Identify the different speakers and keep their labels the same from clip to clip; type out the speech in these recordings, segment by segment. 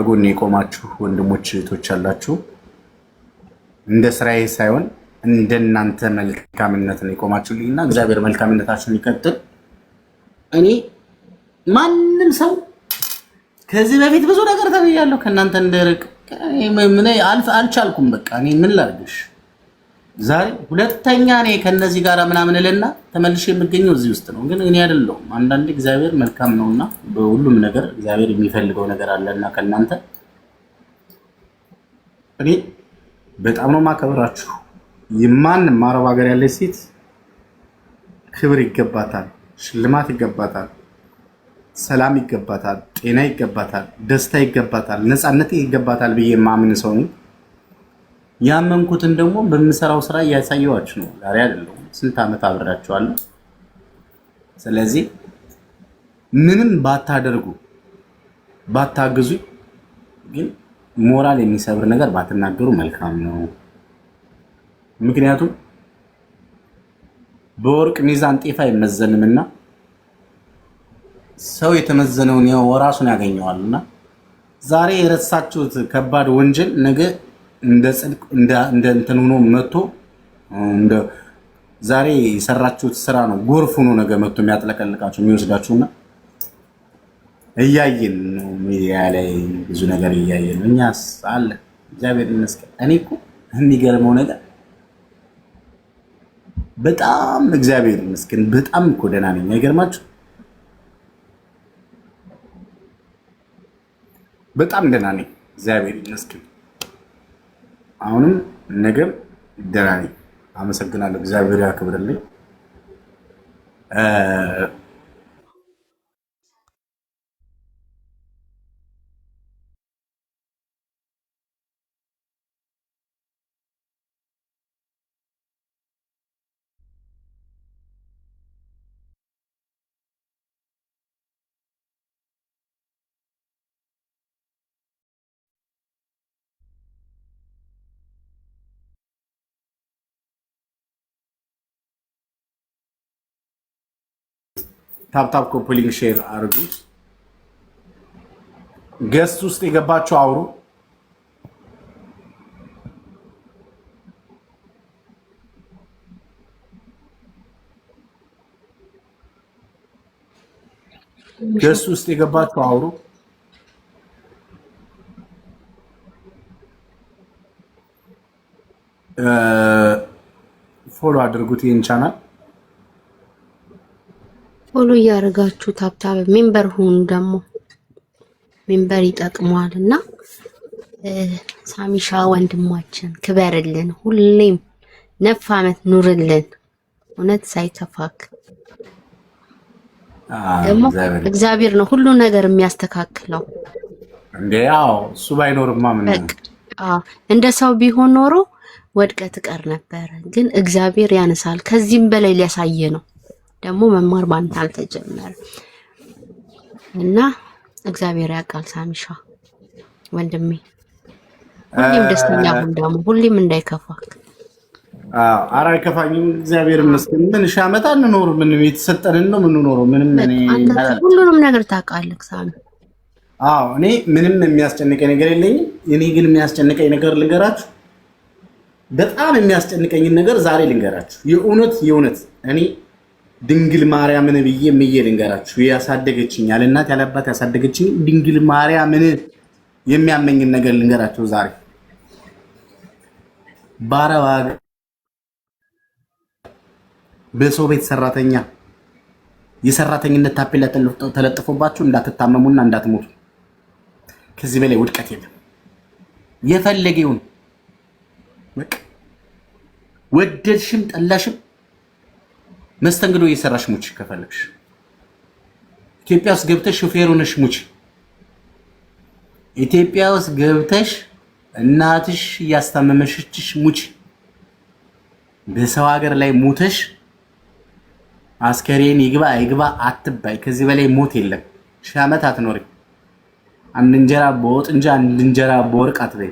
Speaker 1: ከጎኔ የቆማችሁ ወንድሞች እህቶች አላችሁ። እንደ ስራዬ ሳይሆን እንደናንተ መልካምነት ነው የቆማችሁልኝና እግዚአብሔር መልካምነታችሁን ይቀጥል። እኔ ማንም ሰው ከዚህ በፊት ብዙ ነገር ተብያለሁ ከእናንተ እንደርቅ አልቻልኩም። በቃ እኔ ምን ላድርግሽ? ዛሬ ሁለተኛ እኔ ከነዚህ ጋር ምናምን እልና ተመልሼ የምገኘው እዚህ ውስጥ ነው። ግን እኔ አይደለሁም። አንዳንዴ እግዚአብሔር መልካም ነውና በሁሉም ነገር እግዚአብሔር የሚፈልገው ነገር አለና ከእናንተ እኔ በጣም ነው ማከብራችሁ። የማንም አረብ ሀገር ያለች ሴት ክብር ይገባታል፣ ሽልማት ይገባታል፣ ሰላም ይገባታል፣ ጤና ይገባታል፣ ደስታ ይገባታል፣ ነፃነት ይገባታል ብዬ የማምን ሰው ነኝ። ያመንኩትን ደግሞ በምሰራው ስራ እያሳየኋችሁ ነው። ዛሬ አይደለም ስንት ዓመት አብራችኋለሁ። ስለዚህ ምንም ባታደርጉ ባታግዙ ግን ሞራል የሚሰብር ነገር ባትናገሩ መልካም ነው። ምክንያቱም በወርቅ ሚዛን ጤፍ አይመዘንምና ሰው የተመዘነውን ያው ራሱን ያገኘዋልና ዛሬ የረሳችሁት ከባድ ወንጀል ነገ እንደ ጽድቅ እንደ እንትን ሆኖ መጥቶ እንደ ዛሬ የሰራችሁት ስራ ነው ጎርፍ ሆኖ ነገ መጥቶ የሚያጥለቀልቃችሁ የሚወስዳችሁና እያየን ነው። ሚዲያ ላይ ብዙ ነገር እያየን ነው። እኛስ አለ እግዚአብሔር ይመስገን። እኔ እኮ የሚገርመው ነገር በጣም እግዚአብሔር ይመስገን በጣም እኮ ደህና ነኝ። አይገርማችሁ? በጣም ደህና ነኝ እግዚአብሔር ይመስገን። አሁንም ነገም ደህና ነኝ። አመሰግናለሁ። እግዚአብሔር ያክብርልኝ። ታፕታፕ ኮፕሊንግ ሼር አድርጉት። ገስት ውስጥ የገባችሁ አውሩ። ገስት ውስጥ የገባችሁ አውሩ። ፎሎ አድርጉት ይህን ቻናል
Speaker 2: ፎሎ እያደረጋችሁ ታብታብ ሜምበር ሁኑ። ደግሞ ሜምበር ይጠቅመዋል እና ሳሚሻ ወንድማችን ክበርልን፣ ሁሌም ነፍ ዓመት ኑርልን፣ እውነት ሳይከፋክ። ደግሞ እግዚአብሔር ነው ሁሉ ነገር የሚያስተካክለው።
Speaker 1: እንዴ ያው እሱ ባይኖርማ ምን
Speaker 2: እንደ ሰው ቢሆን ኖሮ ወድቀት ቀር ነበር። ግን እግዚአብሔር ያነሳል። ከዚህም በላይ ሊያሳየ ነው። ደግሞ መማር ባንተ አልተጀመረ እና እግዚአብሔር ያውቃል። ሳሚሻ ወንድሜ ሁሌም ደስተኛ ሁን፣ ደግሞ ሁሌም እንዳይከፋክ።
Speaker 1: ኧረ አይከፋኝም እግዚአብሔር ይመስገን። ምን ሺህ ዓመት አንኖር ምን የተሰጠንን ነው የምንኖረው። ምንም
Speaker 2: ሁሉንም ነገር ታውቃለህ ሳሚ።
Speaker 1: እኔ ምንም የሚያስጨንቀኝ ነገር የለኝም። እኔ ግን የሚያስጨንቀኝ ነገር ልንገራችሁ። በጣም የሚያስጨንቀኝን ነገር ዛሬ ልንገራችሁ። የእውነት እኔ ድንግል ማርያምን ብዬ ምዬ ልንገራችሁ። ያሳደገችኝ ያለ እናት ያለ አባት ያሳደገችኝ ድንግል ማርያምን የሚያመኝን ነገር ልንገራችሁ። ዛሬ በአረብ ሀገር በሰው ቤት ሰራተኛ የሰራተኝነት ታፔላ ተለጥፎባችሁ እንዳትታመሙና እንዳትሞቱ። ከዚህ በላይ ውድቀት የለም። የፈለገውን በቃ ወደድሽም ጠላሽም መስተንግዶ እየሰራሽ ሙች። ከፈለግሽ ኢትዮጵያ ውስጥ ገብተሽ ሾፌር ሆነሽ ሙች። ኢትዮጵያ ውስጥ ገብተሽ እናትሽ እያስታመመሽሽ ሙች። በሰው ሀገር ላይ ሞተሽ አስከሬን ይግባ አይግባ አትባይ። ከዚህ በላይ ሞት የለም። ሺህ ዓመት አትኖሪ። አንድ እንጀራ በወጥ እንጂ አንድ እንጀራ በወርቅ አትበይ።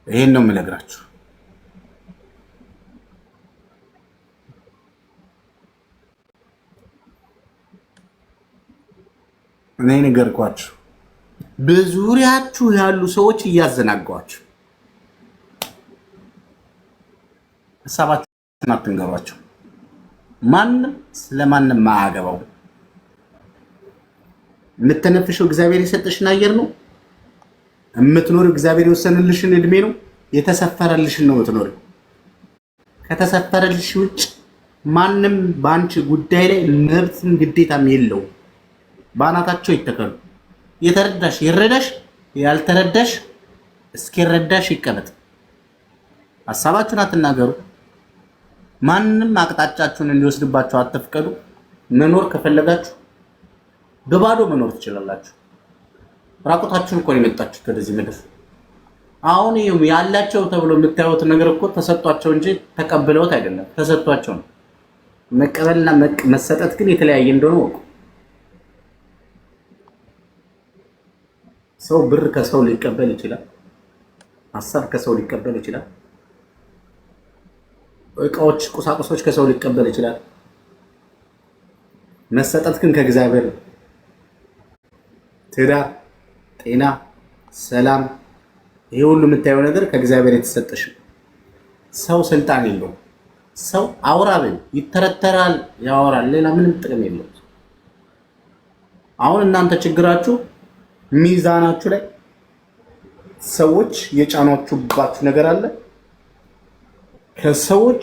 Speaker 1: ይሄን ነው የምነግራችሁ። እኔ ነገርኳችሁ። በዙሪያችሁ ያሉ ሰዎች እያዘናጓችሁ ሀሳባችሁን አትንገሯቸው። ማንም ስለማንም ማያገባው። የምትነፍሽው እግዚአብሔር የሰጠሽን አየር ነው። የምትኖሪው እግዚአብሔር የወሰነልሽን እድሜ ነው። የተሰፈረልሽን ነው የምትኖሪው። ከተሰፈረልሽ ውጭ ማንም በአንቺ ጉዳይ ላይ መብትም ግዴታም የለው። በአናታቸው ይተከሉ። የተረዳሽ ይረዳሽ፣ ያልተረዳሽ እስኪረዳሽ ይቀመጥ። ሀሳባችሁን አትናገሩ። ማንም አቅጣጫችሁን እንዲወስድባችሁ አትፍቀዱ። መኖር ከፈለጋችሁ በባዶ መኖር ትችላላችሁ። ራቁታችሁን እኮ ነው የመጣችሁት ወደዚህ ምድር። አሁን ያላቸው ተብሎ የምታዩት ነገር እኮ ተሰጧቸው እንጂ ተቀብለውት አይደለም፣ ተሰጧቸው ነው። መቀበልና መሰጠት ግን የተለያየ እንደሆነ ወቁ። ሰው ብር ከሰው ሊቀበል ይችላል። ሀሳብ ከሰው ሊቀበል ይችላል። እቃዎች፣ ቁሳቁሶች ከሰው ሊቀበል ይችላል። መሰጠት ግን ከእግዚአብሔር ነው። ትዳር፣ ጤና፣ ሰላም፣ ይሄ ሁሉ የምታየው ነገር ከእግዚአብሔር የተሰጠሽ። ሰው ስልጣን የለውም። ሰው አውራብን ይተረተራል፣ ያወራል፣ ሌላ ምንም ጥቅም የለውም። አሁን እናንተ ችግራችሁ ሚዛናችሁ ላይ ሰዎች የጫኗችሁባችሁ ነገር አለ። ከሰዎች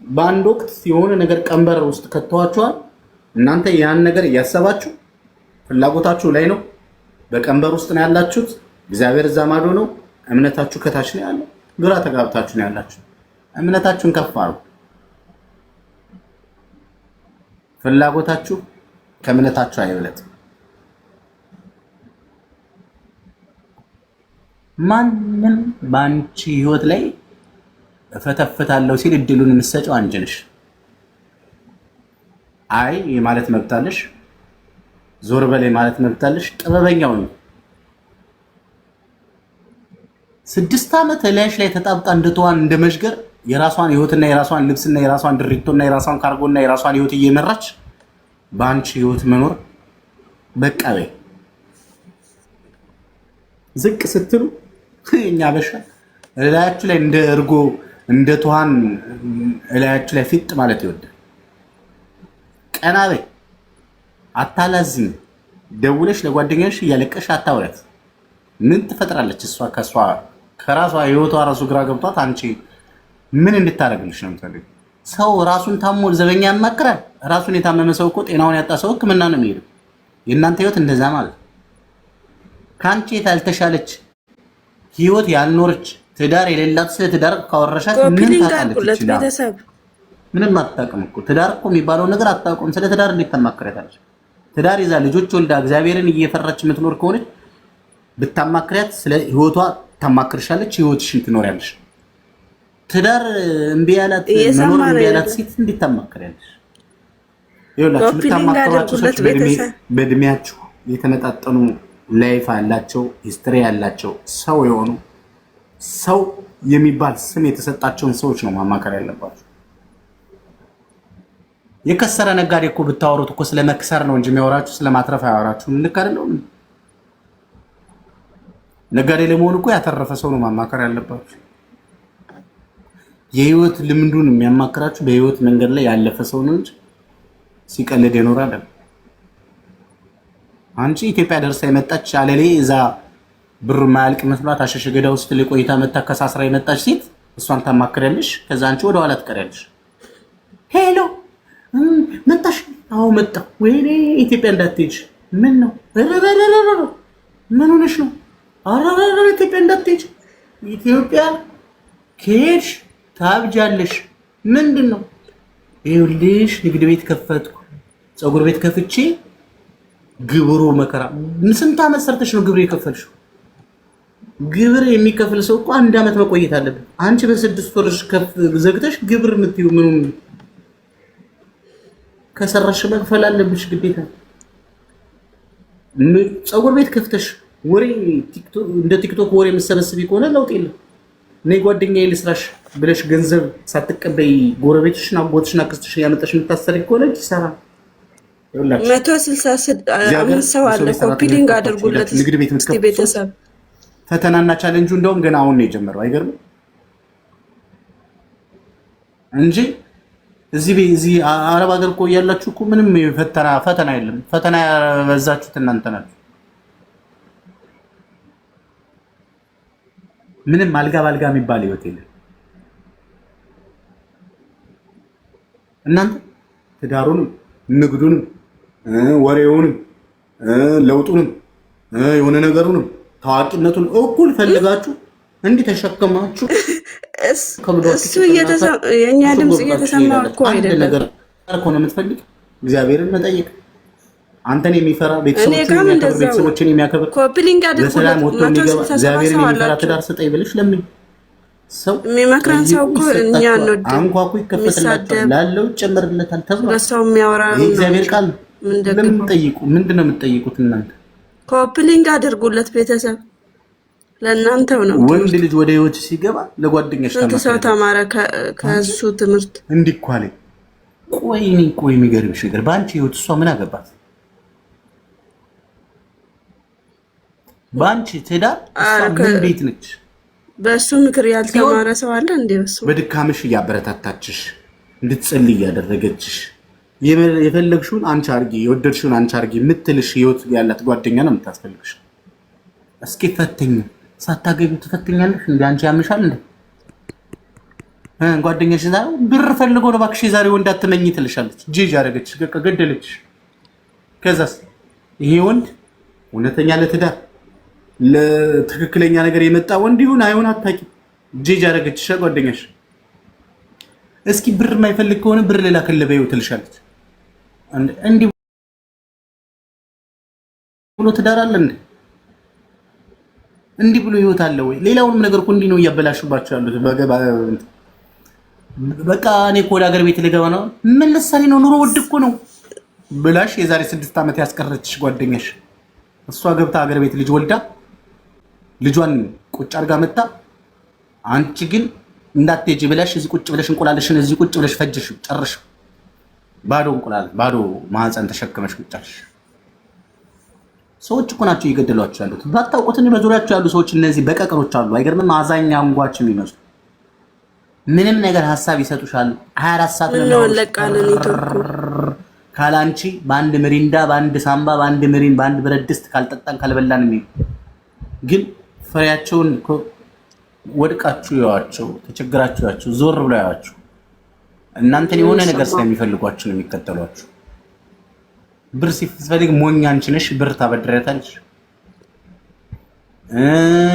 Speaker 1: በአንድ ወቅት የሆነ ነገር ቀንበር ውስጥ ከተዋችኋል። እናንተ ያን ነገር እያሰባችሁ ፍላጎታችሁ ላይ ነው። በቀንበር ውስጥ ነው ያላችሁት። እግዚአብሔር እዛ ማዶ ነው። እምነታችሁ ከታች ነው ያለው። ግራ ተጋብታችሁ ነው ያላችሁ። እምነታችሁን ከፍ አድርጉ። ፍላጎታችሁ ከእምነታችሁ አይበለጥ። ማንም ባንቺ ህይወት ላይ እፈተፍታለሁ ሲል እድሉን የምትሰጪው አንቺ ነሽ። አይ የማለት መብት አለሽ። ዞር በል የማለት መብት አለሽ። ጥበበኛው ነው። 6 ዓመት ላይሽ ላይ ተጣብቃ እንደተዋን እንደመሽገር የራሷን ህይወትና የራሷን ልብስና የራሷን ድሪቶና የራሷን ካርጎና የራሷን ህይወት እየመራች በአንቺ ህይወት መኖር በቃ በይ። ዝቅ ስትሉ እኛ በሻ እላያችሁ ላይ እንደ እርጎ እንደ ተዋን እላያችሁ ላይ ፊጥ ማለት ይወዳል። ቀና በይ። አታላዝኝ። ደውለሽ ለጓደኛሽ እያለቀሽ አታውረት። ምን ትፈጥራለች እሷ? ከራሷ ህይወቷ ራሱ ግራ ገብቷት አንቺ ምን እንድታረግልሽ ነው የምትፈልጊው? ሰው ራሱን ታሞ ዘበኛ ያማክራል። ራሱን የታመመ ሰው እኮ ጤናውን ያጣ ሰው ሕክምና ነው የሚሄደው። የእናንተ ህይወት እንደዛ ማለት ከአንቺ ያልተሻለች ህይወት ያልኖረች ትዳር የሌላት ስለ ትዳር ካወራሻት ምን ታውቃለች? ቤተሰብ ምንም አታውቅም እኮ። ትዳር እኮ የሚባለው ነገር አታውቅም። ስለ ትዳር እንዴት ታማክሪያታለች? ትዳር ይዛ ልጆች ወልዳ እግዚአብሔርን እየፈራች የምትኖር ከሆነች ብታማክሪያት ስለ ህይወቷ ታማክርሻለች፣ ህይወትሽን ትኖሪያለሽ። ትዳር እምቢ ያላት መኖር እምቢ ያላት ሴት እንዴት ታማክሪያለሽ? ይኸውላችሁ ብታማክሯቸው ሰዎች በእድሜያችሁ የተመጣጠኑ ላይፍ ያላቸው ሂስትሪ ያላቸው ሰው የሆኑ ሰው የሚባል ስም የተሰጣቸውን ሰዎች ነው ማማከር ያለባቸው። የከሰረ ነጋዴ እኮ ብታወሩት እኮ ስለመክሰር ነው እንጂ የሚያወራችሁ ስለማትረፍ አያወራችሁም። ልክ አይደለም። ነጋዴ ለመሆን እኮ ያተረፈ ሰው ነው ማማከር ያለባችሁ። የህይወት ልምዱን የሚያማክራችሁ በህይወት መንገድ ላይ ያለፈ ሰው ነው እንጂ ሲቀልድ የኖረ አይደለም። አንቺ ኢትዮጵያ ደርሳ የመጣች አለሌ እዛ ብር ማያልቅ መስሏት አሸሸ ገዳ ውስጥ ለቆይታ መጣ ከሳስራ የመጣች ሴት እሷን ታማክሪያለሽ። ከዛ አንቺ ወደ ኋላ ትቀሪያለሽ። ሄሎ መጣሽ? አዎ መጣ። ወይኔ ኢትዮጵያ እንዳትሄጂ። ምን ነው? ምን ሆነሽ ነው? አራራራ ኢትዮጵያ እንዳትሄጂ። ኢትዮጵያ ከሄድሽ ታብጃለሽ። ምንድን ነው? ይኸውልሽ ንግድ ቤት ከፈትኩ፣ ፀጉር ቤት ከፍቼ ግብሩ መከራ። ስንት ዓመት ሰርተሽ ነው ግብር የከፈልሽው? ግብር የሚከፍል ሰው እኮ 1 ዓመት መቆየት አለበት። አንቺ በ6 ወርሽ ከፍ ዘግተሽ ግብር የምትይው ምኑን? ከሰራሽ መክፈል አለብሽ ግዴታ። ፀጉር ቤት ከፍተሽ ወሬ እንደ ቲክቶክ ወሬ የምትሰበስቢ ከሆነ ለውጥ የለም። እኔ ጓደኛዬ ልስራሽ ብለሽ ገንዘብ ሳትቀበይ ጎረቤትሽን፣ አጎትሽን፣ አክስትሽን ያመጣሽ የምታሰሪ ከሆነ ይሰራል።
Speaker 3: 165 ሰው አለ። ኮፒ ሊንክ አድርጉለት እስቲ ቤተሰብ።
Speaker 1: ፈተናና ቻሌንጁ እንደውም ገና አሁን ነው የጀመረው። አይገርም እንጂ እዚህ አረብ ሀገር እኮ ያላችሁ እኮ ምንም ፈተና የለም። ፈተና ያበዛችሁት እናንተ ናችሁ። ምንም አልጋ ባልጋ የሚባል ህይወት የለም። እናንተ ትዳሩንም ንግዱንም ወሬውንም ለውጡንም የሆነ ነገሩንም ታዋቂነቱን እኩል ፈልጋችሁ እንዲህ ተሸከማችሁ
Speaker 3: እሱ የኛ ድምጽ እየተሰማ እኮ አይደለም።
Speaker 1: ነገር እኮ ነው የምትፈልግ እግዚአብሔርን መጠየቅ፣ አንተን የሚፈራ ቤተሰቦችን የሚያከብር
Speaker 3: ኮፕሊንግ
Speaker 1: በሰላም ወጥቶ የሚገባ እግዚአብሔርን የሚፈራ ትዳር ስጠኝ ብለሽ ለምን ሰው
Speaker 3: የሚመክረን ሰው እኮ እኛ ነው።
Speaker 1: አንኳኩ ይከፈትላችኋል፣ ላለው ይጨመርለታል ተብሎ
Speaker 3: ለሰው የሚያወራ ነው
Speaker 1: እግዚአብሔር ቃል። ለምን ጠይቁ? ምንድነው የምትጠይቁት እናንተ?
Speaker 3: ኮፕሊንግ አድርጉለት ቤተሰብ፣ ለእናንተው ነው።
Speaker 1: ወንድ ልጅ ወደ ህይወት ሲገባ ለጓደኛሽ
Speaker 3: ሰው ተማረ ከሱ ትምህርት
Speaker 1: እንዲኳለ። ቆይ የሚገርምሽ ነገር በአንቺ ህይወት እሷ ምን አገባት? በአንቺ ትዳር እሷ ምን ቤት ነች?
Speaker 3: በእሱ ምክር ያልተማረ ሰው አለ እንዴ? በሱ
Speaker 1: በድካምሽ እያበረታታችሽ እንድትጸልይ እያደረገችሽ የፈለግሽውን አንቺ አርጊ የወደድሽውን አንቺ አርጊ የምትልሽ ህይወት ያላት ጓደኛ ነው የምታስፈልግሽ። እስኪ ፈተኝ ሳታገቢ ትፈተኛለሽ እንዴ? አንቺ ያምሻል እንዴ? ጓደኛሽ ዛሬ ብር ፈልጎ ነው እባክሽ ዛሬ ወንድ አትመኝ ትልሻለች። ጂጂ አደረገችሽ፣ ገደለችሽ። ከዛስ ይሄ ወንድ እውነተኛ ለትዳር ለትክክለኛ ነገር የመጣ ወንድ ይሁን አይሁን አታውቂም። ጂጂ አደረገችሽ ጓደኛሽ። እስኪ ብር የማይፈልግ ከሆነ ብር ሌላ ከለበየው ትልሻለች። እንዲህ ብሎ ትዳር አለ እንዴ? እንዲህ ብሎ ህይወት አለ ወይ? ሌላውንም ነገር እኮ እንዲህ ነው እያበላሹባቸው ያሉት። በቃ እኔ እኮ ወደ ሀገር ቤት ልገባ ነው። ምን ልትሰሪ ነው? ኑሮ ውድ እኮ ነው ብላሽ የዛሬ 6 ዓመት ያስቀረችሽ ጓደኛሽ እሷ ገብታ ሀገር ቤት ልጅ ወልዳ ልጇን ቁጭ አድርጋ መጣ። አንቺ ግን እንዳትሄጂ ብለሽ እዚህ ቁጭ ብለሽ እንቁላልሽን እዚህ ቁጭ ብለሽ ፈጅሽ ጨርሽ። ባዶ እንቁላል ባዶ ማህፀን ተሸክመሽ ቁጭ አልሽ። ሰዎች እኮ ናቸው እየገደሏቸው ያሉት። ባታውቁት በዙሪያቸው ያሉ ሰዎች እነዚህ በቀቀሮች አሉ። አይገርምም? አዛኛ አንጓች የሚመስሉ ምንም ነገር ሀሳብ ይሰጡሻል። 24 ሰዓት ነው ካላንቺ በአንድ ምሪንዳ በአንድ ሳምባ በአንድ ምሪን በአንድ ብረት ድስት ካልጠጣን ካልበላን የሚሉ ግን ፍሬያቸውን ወድቃችሁ ያዋቸው ተቸግራችሁ ያዋቸው ዞር ብለው ያዋቸው እናንተን የሆነ ነገር ስለሚፈልጓችሁ ነው የሚከተሏችሁ። ብር ሲፈልግ ሞኛ አንቺ ነሽ፣ ብር ታበድረታለሽ።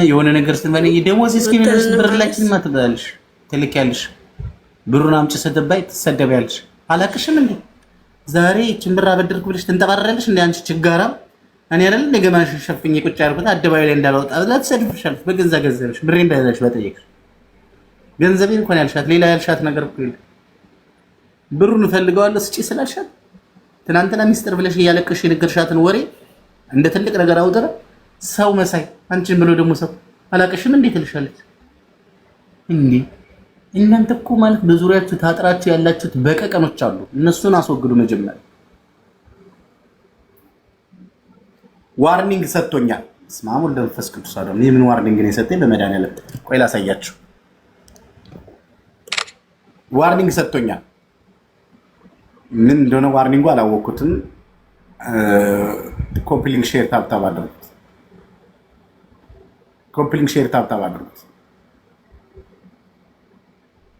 Speaker 1: የሆነ ነገር ስትፈልጊ ደሞዝ እስኪመለስ ብር ላኪን ማትበላለሽ፣ ትልኪያለሽ። ብሩን አምጪ ስትባይ ትሰደቢያለሽ። አላቅሽም እንዴ ዛሬ እቺን ብር አበድርኩ ብለሽ ትንጠባረራለሽ እንዴ አንቺ ችጋራም። እኔ አይደል እንደገማሽ ሸፍኜ ቁጭ ያልኩት አደባባይ ላይ እንዳልወጣ ትሰድብሻለሽ። በገዛ ገንዘብሽ ብሬ እንዳይዘሽ በጠየቅሽ ገንዘቤን እንኳን ያልሻት ሌላ ያልሻት ነገር እኮ የለም። ብሩን እፈልገዋለሁ ስጪ ስላልሻት ትናንትና ሚስጥር ብለሽ እያለቀሽ የነገርሻትን ወሬ እንደ ትልቅ ነገር አውጥረ ሰው መሳይ አንቺን ብሎ ደግሞ ሰው አላቀሽም እንዴ ትልሻለች እንዴ? እናንተ እኮ ማለት በዙሪያችሁ ታጥራችሁ ያላችሁት በቀቀኖች አሉ። እነሱን አስወግዱ። መጀመሪያ ዋርኒንግ ሰጥቶኛል። እስማሙ ለመንፈስ ቅዱስ አደም የምን ዋርኒንግ ነው የሰጠኝ? በመድኃኒዓለም ቆይ ላሳያችሁ። ዋርኒንግ ሰጥቶኛል። ምን እንደሆነ ዋርኒንጉ አላወኩትም። ኮምፕሊንግ ሼር ታብታብ አድርጉት። ኮምፕሊንግ ሼር ታብታብ አድርጉት።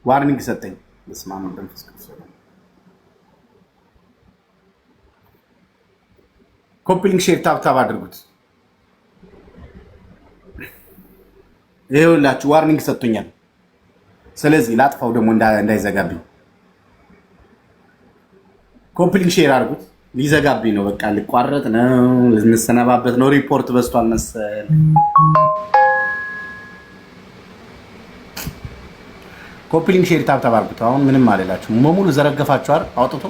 Speaker 1: ዋርኒንግ ሰጠኝ። በስመ አብ ወመንፈስ ቅዱስ። ኮምፕሊንግ ሼር ታብታብ አድርጉት። ይኸውላችሁ ዋርኒንግ ሰጥቶኛል። ስለዚህ ላጥፋው ደግሞ እንዳይዘጋብኝ ኮምፕሊንግ ሼር አድርጉት። ሊዘጋብኝ ነው። በቃ ሊቋረጥ ነው። እንሰነባበት ነው። ሪፖርት በዝቷል መሰል። ኮምፕሊንግ ሼር ታብታብ አድርጉት። አሁን ምንም አልላችሁም። ሙሉ ዘረገፋችሁ አይደል? አውጥቶ